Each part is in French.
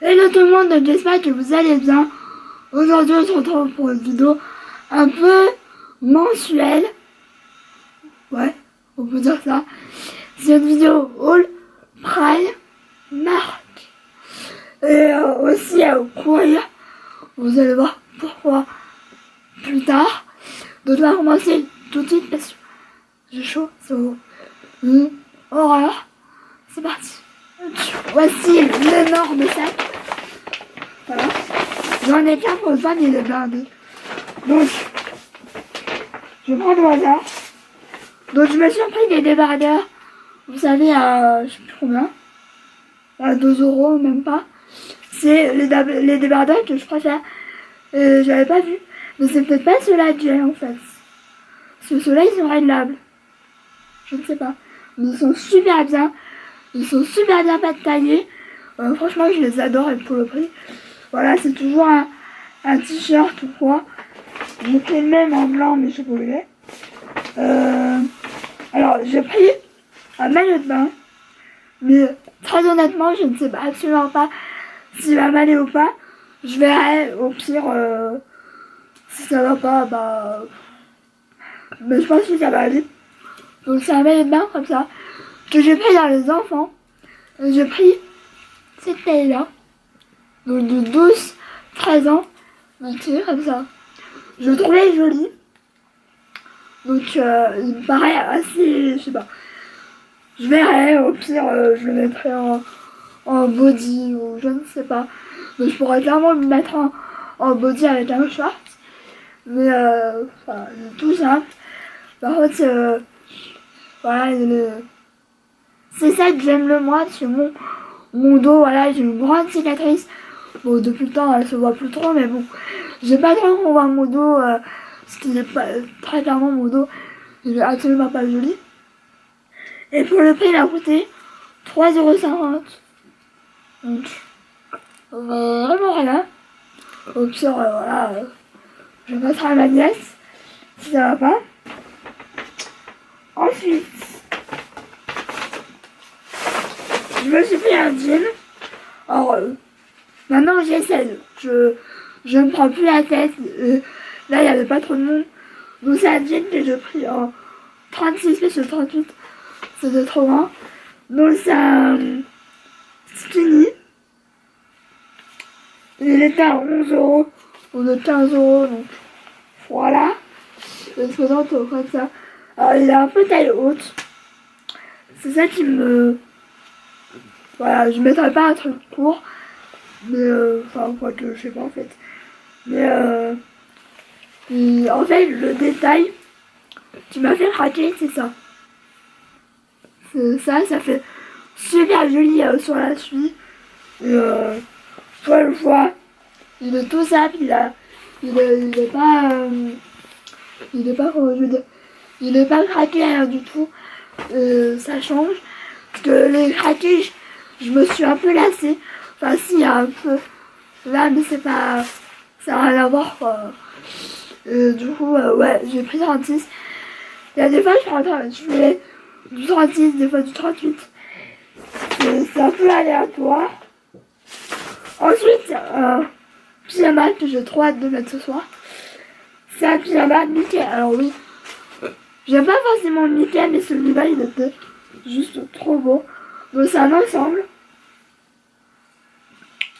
Hello tout le monde, j'espère que vous allez bien. Aujourd'hui on se retrouve pour une vidéo un peu mensuelle. Ouais, on peut dire ça. C'est une vidéo haul, prime, marque. Et aussi courir. Vous allez voir pourquoi plus tard. Donc on va commencer tout de suite parce que j'ai chaud, c'est une horreur. C'est parti. Voici l'énorme sac. Voilà. J'en ai qu'un pour le fan, il est blindé. Donc, je prends au hasard. Donc, je me suis pris des débardeurs. Vous savez, à je sais plus combien. À 2 €, même pas. C'est les débardeurs que je préfère. J'avais pas vu. Mais c'est peut-être pas ceux-là que j'ai en fait. Parce que ceux-là, ils sont réglables. Je ne sais pas. Mais ils sont super bien. Ils sont super bien pas taillés. Franchement, je les adore et pour le prix. Voilà, c'est toujours un t-shirt ou quoi. J'ai pris le même en blanc, mais je sais pas où il est. Alors, j'ai pris un maillot de bain. Mais très honnêtement, je ne sais pas, absolument pas s'il va m'aller ou pas. Je verrai, au pire, si ça va pas, bah... Mais je pense que ça va aller. Donc c'est un maillot de bain comme ça, que j'ai pris dans les enfants. J'ai pris cette taille-là. Donc de 12-13 ans. Donc c'est comme ça. Je le trouvais joli. Donc il me paraît assez, je sais pas. Je verrai, au pire je le mettrai en body ou je ne sais pas. Mais je pourrais clairement le mettre en body avec un short. Mais voilà, tout simple. Par contre, voilà, c'est ça que j'aime le moins, c'est mon dos, voilà, j'ai une grande cicatrice. Bon, depuis le temps, elle se voit plus trop, mais bon, j'ai pas trop qu'on voit mon dos, parce qu'il est pas, très clairement mon dos, il est absolument pas joli. Et pour le prix, il a coûté 3,50 €. Donc, vraiment rien. Au pire, voilà, je passerai à ma nièce, si ça va pas. Ensuite, je me suis pris un jean. Alors, maintenant j'essaie. Je ne prends plus la tête. Là, il n'y avait pas trop de monde. Donc, c'est un jean que j'ai pris en 36 parce que 38, c'était trop grand. Donc, c'est un skinny. Il était à 11 € ou de 15 €. Donc, voilà. Le faisant comme ça. Alors, il est un peu taille haute. C'est ça qui me... Voilà, je mettrais pas un truc court. Mais enfin, quoi que je sais pas en fait. Mais en fait, le détail qui m'a fait craquer, c'est ça. Ça fait super joli sur la cheville. Et toi le vois, il est tout simple, il est pas, comment je veux dire, il est pas craqué rien du tout. Ça change. Parce que les craqués, je me suis un peu lassée. Enfin, si, il y a un peu. Là, mais c'est pas... Ça n'a rien à voir, quoi. Du coup, ouais, j'ai pris 36. Il y a des fois, je fais du 36, des fois du 38. C'est un peu aléatoire. Ensuite, pyjama que j'ai trop hâte de mettre ce soir. C'est un pyjama Mickey. Alors oui, j'aime pas forcément Mickey, mais celui-là, il était juste trop beau. Donc c'est un ensemble.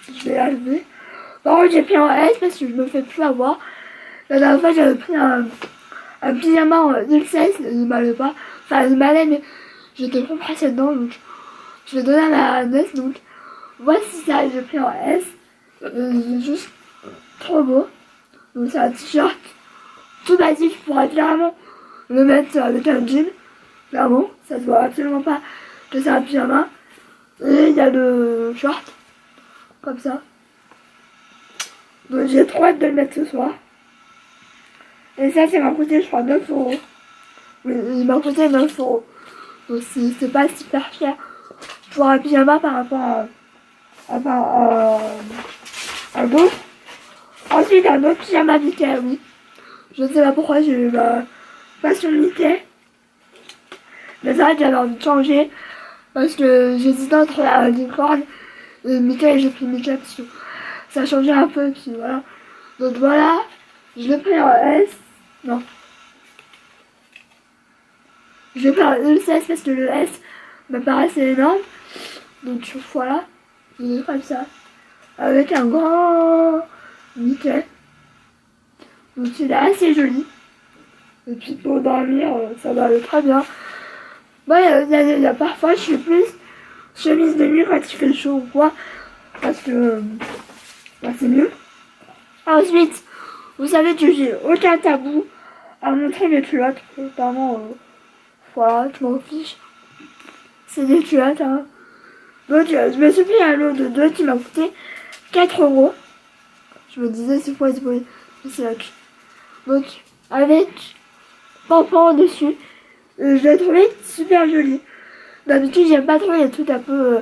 Je vais l'enlever. Par contre, j'ai pris en S parce que je me fais plus avoir. La dernière fois, j'avais pris un pyjama en 2016. Il m'allait pas. Enfin, il m'allait, mais j'étais compressée dedans. Donc, je l'ai donné à ma nièce. Donc, voici ça. J'ai pris en S. C'est juste trop beau. Donc, c'est un t-shirt tout basique. Je pourrais clairement le mettre avec un jean. Clairement, ça se voit absolument pas que c'est un pyjama. Et il y a le short. Comme ça. Donc j'ai trop hâte de le mettre ce soir. Et ça m'a coûté je crois 9 €. Oui, il m'a coûté 9 €. Donc c'est pas super cher pour un pyjama par rapport à d'autres. Ensuite un autre pyjama Mickey, oui. Je ne sais pas pourquoi j'ai eu ma passion Mickey. Mais c'est vrai que j'avais envie de changer. Parce que j'hésitais entre la licorne Michael, j'ai pris Michael parce que ça a changé un peu, puis voilà. Donc voilà, je l'ai pris en S. Non. Je vais faire le S parce que le S me paraissait énorme. Donc voilà, je l'ai comme ça. Avec un grand nickel. Donc il est assez joli. Et puis pour dormir, ça va aller très bien. Moi, il y a parfois, je suis plus chemise de nuit quand il fait chaud ou quoi. Parce que c'est mieux. Ensuite, vous savez que j'ai aucun tabou à montrer mes culottes. Notamment, voilà, je m'en fiche. C'est des culottes, hein. Donc, je me suis pris un lot de 2 qui m'a coûté 4 €. Je me disais, c'est quoi, c'est là. Donc, avec Pampan dessus, je l'ai trouvé super joli. D'habitude, j'aime pas trop les trucs un peu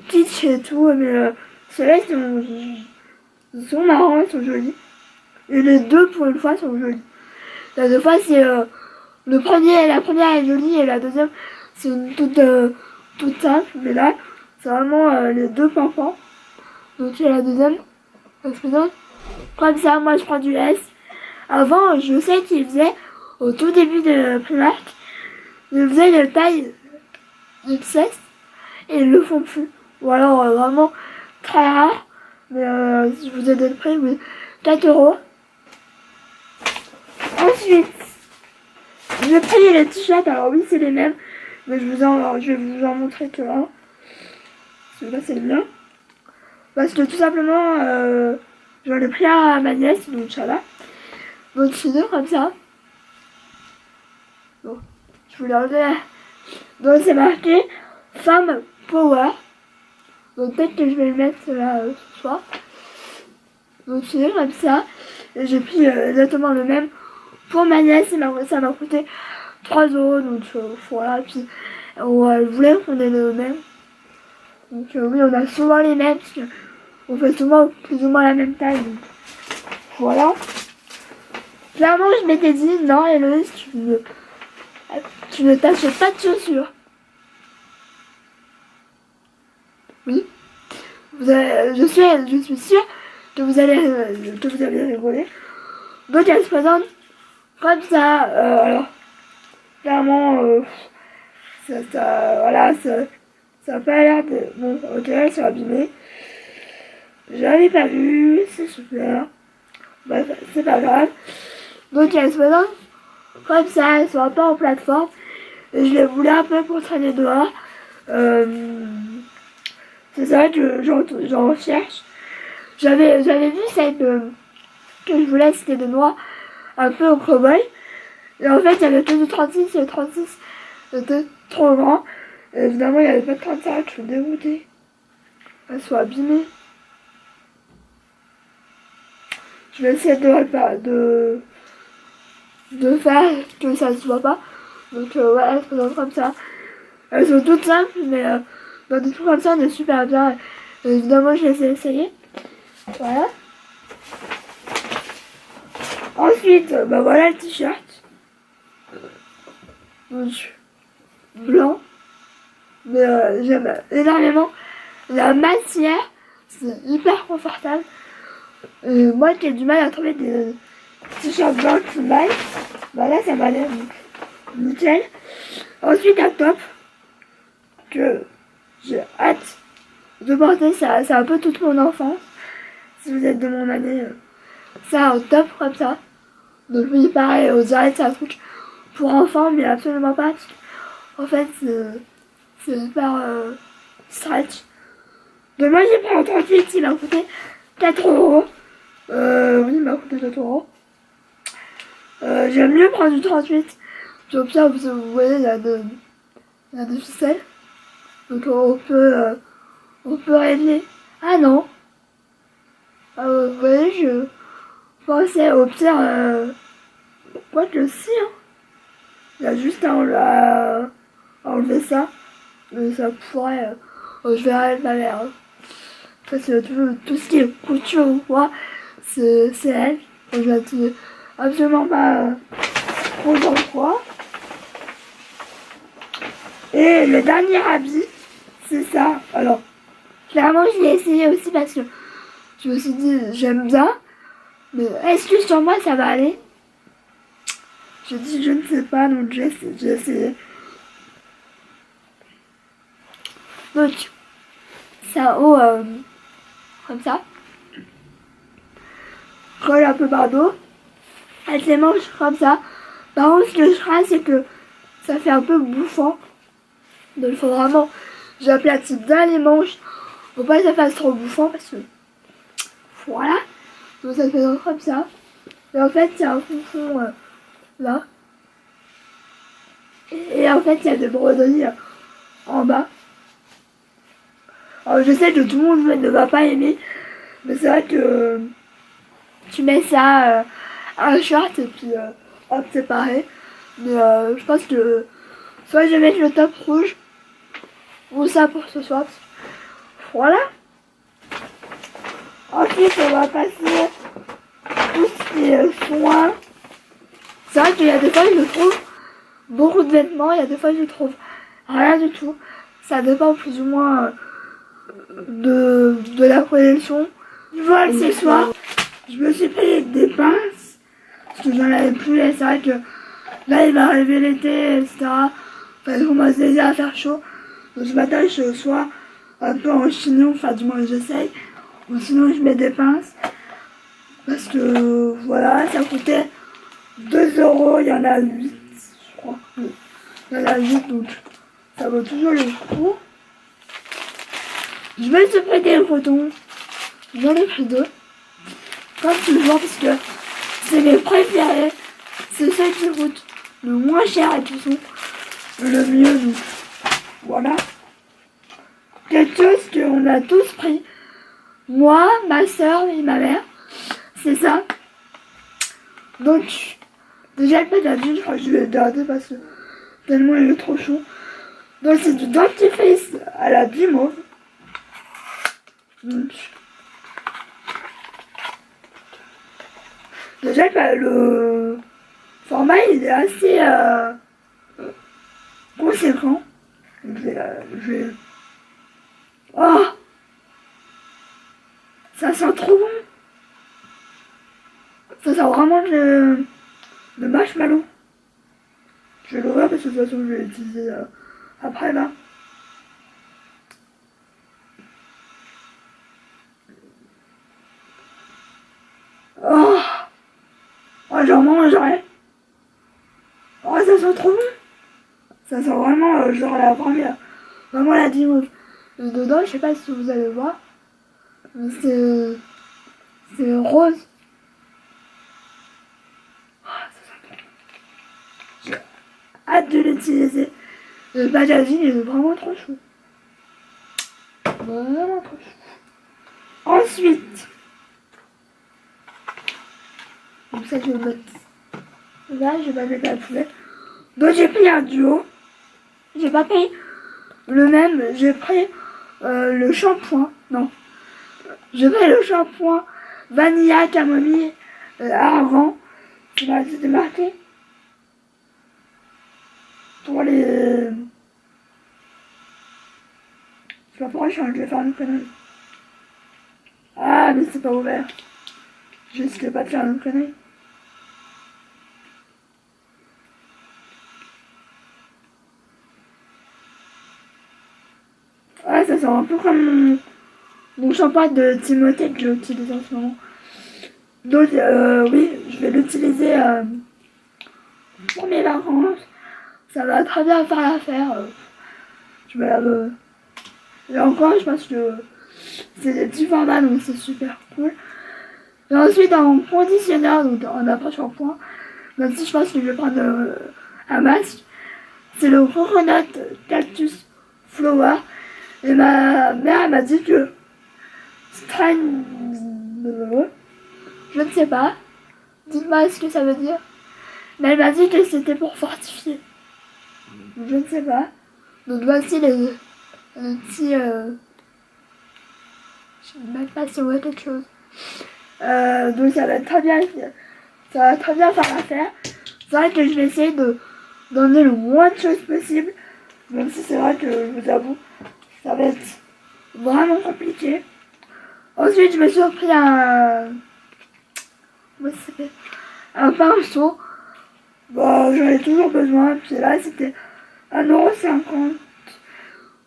kitsch et tout, mais ceux-là, ils sont marrants, ils sont jolis. Et les deux, pour une fois, sont jolis. La deux fois, c'est la première est jolie et la deuxième, c'est une toute simple. Mais là, c'est vraiment les deux Pampans. Donc, c'est la deuxième. Comme ça, moi, je prends du S. Avant, je sais qu'ils faisaient, au tout début de Primark, ils faisaient les tailles XS et ils le font plus. Ou alors, vraiment très rare. Mais si je vous ai donné le prix, oui, 4 €. Ensuite, j'ai pris les t-shirts. Alors oui, c'est les mêmes. Mais je vais vous en montrer que un. Celui-là, c'est le mien. Parce que tout simplement, j'en ai pris un à ma nièce, donc ça là. Donc c'est deux comme ça. Bon, je vous l'ai enlevé. Donc c'est marqué Femme Power. Donc peut-être que je vais le mettre là ce soir. Donc c'est deux comme ça. Et j'ai pris exactement le même pour ma nièce. Ça m'a coûté 3 €. Donc voilà. Puis elle voulait qu'on ait le même. Donc oui, on a souvent les mêmes. Parce que on fait souvent plus ou moins la même taille. Donc, voilà. Clairement, je m'étais dit, non, Héloïse, tu ne t'achètes pas de chaussures. Oui. Je suis sûre que vous allez rigoler. Donc, elle se présente comme ça. Alors, clairement, voilà, ça n'a pas l'air de... Bon, ok, elles sont abîmées. J'avais pas vu, c'est super. Bah, c'est pas grave. Donc elle se présente comme ça, elles sont pas en plateforme. Et je les voulais un peu pour traîner dehors. C'est ça que j'en recherche. J'avais vu celle que je voulais, c'était de noix un peu au cowboy. Et en fait, il y avait que du 36 et le 36 était trop grand. Et évidemment, il n'y avait pas de 35, je suis dégoûtée. Elles sont abîmées. Je vais essayer de faire que ça se voit pas. Donc ouais, elles se présentent comme ça. Elles sont toutes simples, mais dans des trucs comme ça, on est super bien. Et évidemment, je les ai essayées. Voilà. Ensuite, bah voilà le t-shirt. Donc, blanc. Mais j'aime énormément la matière. C'est hyper confortable. Moi qui ai du mal à trouver des t-shirts blancs qui m'aillent, bah là ça m'a l'air nickel. Ensuite un top que j'ai hâte de porter, c'est un peu toute mon enfance. Si vous êtes de mon année, c'est un top comme ça. Donc oui, pareil, on dirait que c'est un truc pour enfants, mais absolument pas. En fait, c'est hyper stretch. Donc moi j'ai pris un 38, il m'a coûté 4 €. Oui, il m'a coûté 4 €. J'aime mieux prendre du 38. Comme ça, vous voyez, il y a de ficelles. Donc on peut régler. Ah non. Vous voyez, je pensais au pire, quoi que si, hein. Il y a juste à enlever ça. Mais ça pourrait, je verrai avec ma mère. Hein. Parce que tout ce qui est couture ou quoi, c'est elle. Donc, je n'ai absolument pas trop d'emploi. Et le dernier habit, c'est ça. Alors, Clairement, je l'ai essayé aussi parce que je me suis dit, j'aime bien. Mais est-ce que sur moi, ça va aller? Je dis, je ne sais pas, donc j'ai essayé. Donc, ça haut, comme ça. Colle un peu par dos. Elle se les mange comme ça. Par contre, ce que je crains, c'est que ça fait un peu bouffant. Donc, il faut vraiment, j'aplatis bien les manches. Faut pas que ça fasse trop bouffant parce que, voilà. Donc, ça fait comme ça. Et en fait, il y a un fond là. Et en fait, il y a des broderies en bas. Alors, je sais que tout le monde ne va pas aimer. Mais c'est vrai que tu mets ça à un short et puis hop, c'est pareil. Mais je pense que soit je vais mettre le top rouge ou ça pour ce soir. Voilà. Ensuite, on va passer tout ce qui est soin. C'est vrai qu'il y a des fois, je trouve beaucoup de vêtements. Il y a des fois, je trouve rien du tout. Ça dépend plus ou moins de la collection. Niveau accessoires, je me suis payé des pinces. Parce que j'en avais plus. Et c'est vrai que là, il va arriver l'été, etc. Enfin, il commence déjà à faire chaud. Donc je m'attache soit un peu en chignon, enfin du moins j'essaye. Ou sinon je mets des pinces. Parce que voilà, ça coûtait 2 euros, il y en a 8, je crois. Oui. Il y en a 8, donc ça vaut toujours le coup. Je vais te prêter le coton. J'en ai pris 2. Comme toujours, parce que c'est mes préférés. C'est ceux qui coûtent le moins cher et qui sont le mieux. Donc voilà. Quelque chose qu'on a tous pris. Moi, ma soeur et ma mère. C'est ça. Donc, déjà le pétadine, je crois que je vais le garder parce que tellement il est trop chaud. Donc c'est du dentifrice à la bimauve. Donc, déjà le format il est assez conséquent. Je vais... Oh, ça sent trop bon. Ça sent vraiment le marshmallow. Je vais l'ouvrir parce que de toute façon je vais l'utiliser après là. Oh, oh j'en mangerai. Oh ça sent trop bon. Ça sent vraiment genre la première. Vraiment la dimauve. Dedans, je sais pas si vous allez voir. Mais c'est rose. J'ai hâte de l'utiliser. Le packaging est vraiment trop chou. Vraiment trop chou. Ensuite, donc ça je vais mettre là, je vais mettre à la poubelle. Donc j'ai pris un duo. J'ai pas pris le même, j'ai pris le shampoing. Non. J'ai pris le shampoing vanilla, camomille, argan. C'était marqué. Pour les... Je sais pas pourquoi je vais faire une connerie. Ah mais c'est pas ouvert. Je risque pas de faire une connerie. Ah ça sent un peu comme mon shampoing de Timothée que j'utilise en ce moment. Donc oui, je vais l'utiliser pour mes vacances. Ça va très bien faire l'affaire. Je me lave. Et encore, je pense que c'est des petits formats, donc c'est super cool. Et ensuite, en conditionneur, donc en après-shampoing, même si je pense que je vais prendre un masque, c'est le Coconut Cactus Flower. Et ma mère m'a dit que Strain... Je ne sais pas. Dites-moi ce que ça veut dire. Mais elle m'a dit que c'était pour fortifier. Je ne sais pas. Donc voici les petits... je ne sais même pas si on voit quelque chose. Donc ça va très bien. Ça va très bien faire l'affaire. C'est vrai que je vais essayer d'emmener le moins de choses possible. Même si c'est vrai que je vous avoue, ça va être vraiment compliqué. Ensuite, je me suis pris comment ça s'appelle, un pinceau. Bon, j'en ai toujours besoin. Puis là, c'était 1,50 €.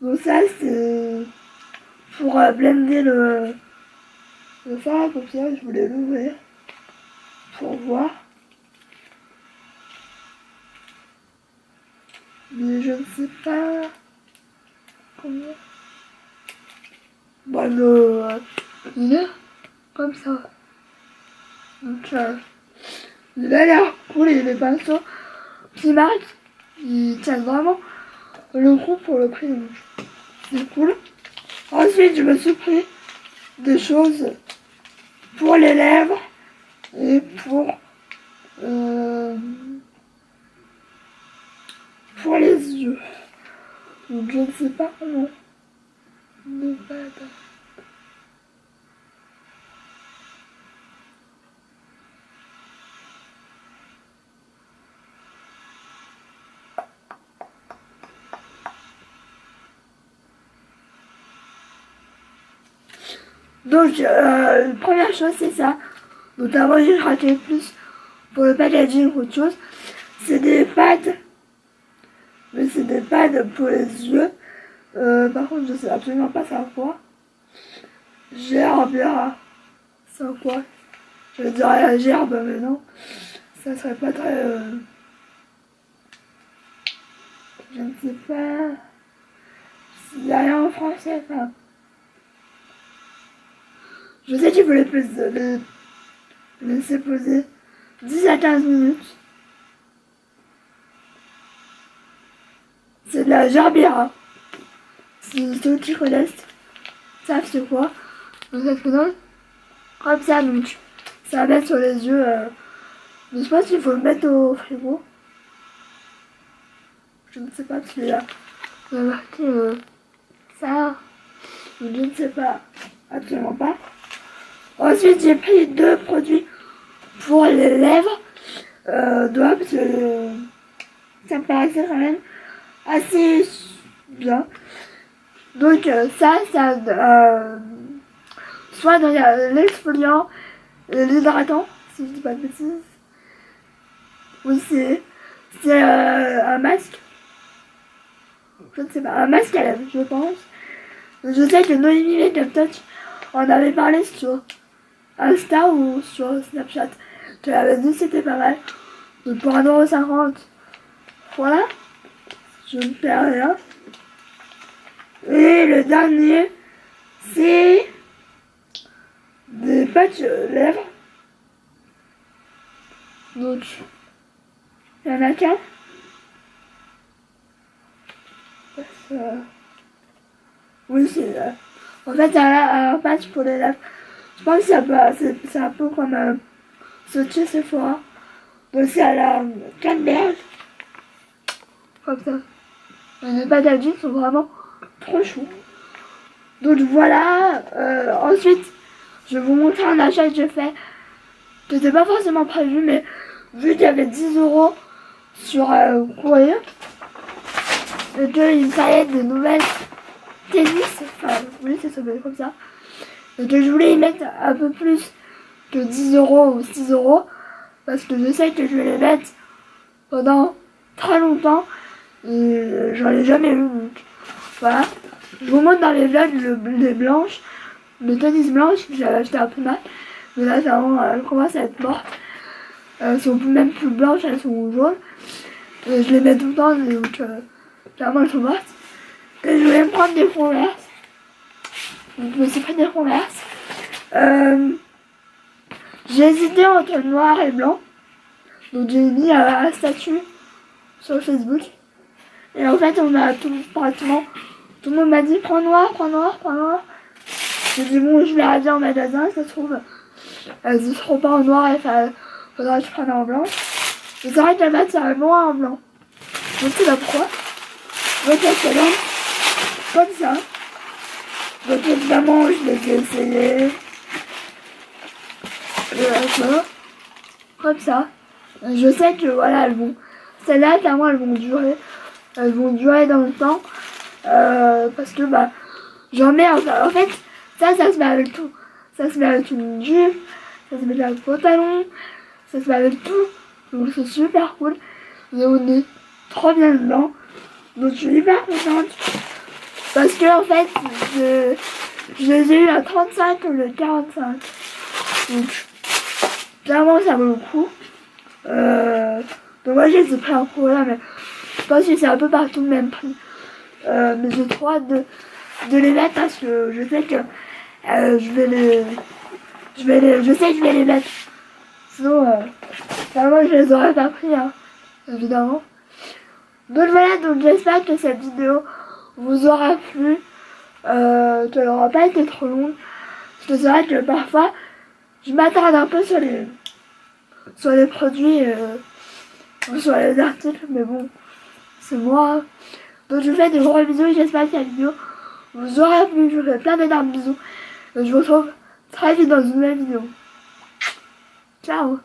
Donc ça, c'est pour blender le fard à paupières. Je voulais l'ouvrir pour voir. Mais je ne sais pas comment. Bon, il est comme ça. Donc, il a l'air cool et les pinceaux qui marquent, ils tiennent vraiment le coup pour le prix. Donc, c'est cool. Ensuite, je me suis pris des choses pour les lèvres et pour les yeux. Donc, je ne sais pas comment ne pas attendre. Donc, première chose, c'est ça. Donc, avant, j'ai raté plus pour le packaging qu'autre chose. C'est des pads. Mais c'est des pads pour les yeux. Par contre, je sais absolument pas ça quoi. Gerbe, c'est quoi? Je dirais la gerbe, mais non. Ça serait pas très... je ne sais pas... s'il y a rien en français, enfin... Je sais qu'il faut les laisser poser 10 à 15 minutes. C'est de la gerbera. Si ceux qui connaissent savent c'est quoi. Donc ça se donne comme ça, donc ça va mettre sur les yeux. Mais je pense qu'il faut le mettre au frigo. Je ne sais pas parce qu'il y a marqué ça. Je ne sais pas. Absolument pas. Ensuite, j'ai pris 2 produits pour les lèvres. Doigts, parce que ça me paraissait quand même assez bien. Donc ça soit dans l'exfoliant et l'hydratant, si je dis pas de bêtises. Oui, c'est un masque. Je ne sais pas, un masque à lèvres, je pense. Je sais que Noémie Makeup Touch en avait parlé sur Insta ou sur Snapchat. Je l'avais dit c'était pas mal. Donc pour 1,50 €, voilà. Je ne perds rien. Et le dernier, c'est des patchs lèvres. Donc, il y en a qu'un. Oui, en fait, il y a un patch pour les lèvres. Je pense que c'est un peu comme ce chez Sephora. Donc, c'est à la canneberge. Comme ça. Les packaging sont vraiment trop chou. Donc voilà, ensuite, je vais vous montrer un achat que j'ai fait. Que c'était pas forcément prévu, mais vu qu'il y avait 10 € sur courrier, et qu'il fallait de nouvelles tennis, enfin, oui, ça s'appelle comme ça, et que je voulais y mettre un peu plus que 10 € ou 6 €, parce que je sais que je vais les mettre pendant très longtemps, et j'en ai jamais eu, donc voilà. Je vous montre dans les vlogs les blanches, les tennis blanches que j'avais acheté un peu mal. Mais là, elles commencent à être mortes. Elles sont même plus blanches, elles sont jaunes. Et je les mets tout le temps, donc clairement elles sont mortes. Et je voulais me prendre des Converse. Donc je me suis pris des Converse. J'ai hésité entre noir et blanc. Donc j'ai mis un statut sur Facebook. Et en fait, pratiquement tout le monde m'a dit prends noir, prends noir, prends noir. J'ai dit bon, je verrai bien en magasin, ça se trouve, elles ne seront pas en noir et faudra que je prenne en blanc. Mais c'est vrai qu'elles mettent ça noir en blanc. Je ne sais pas pourquoi. Donc elles donne comme ça. Donc évidemment, je les ai essayées. Voilà. Comme ça. Je sais que voilà, celles-là, clairement, elles vont durer dans le temps. Parce que j'en mets en fait, ça se met avec tout. Ça se met avec une jupe, ça se met avec un pantalon, ça se met avec tout. Donc c'est super cool. Et on est trop bien dedans. Donc je suis hyper contente. Parce que en fait, je les ai eu à 35 ou le 45. Donc clairement ça vaut le coup. Donc moi j'ai pris un coup là, mais je pense que c'est un peu partout le même prix. Mais j'ai trop hâte de les mettre parce que je sais que je sais que je vais les mettre. Sinon, clairement je les aurais pas pris, hein, évidemment. Donc voilà, donc j'espère que cette vidéo vous aura plu, qu'elle n'aura pas été trop longue. Parce que c'est vrai que parfois, je m'attarde un peu sur les produits ou sur les articles, mais bon, c'est moi. Donc je vous fais de gros bisous et j'espère que la vidéo vous aura plu. Je vous fais plein d'énormes bisous. Et je vous retrouve très vite dans une nouvelle vidéo. Ciao.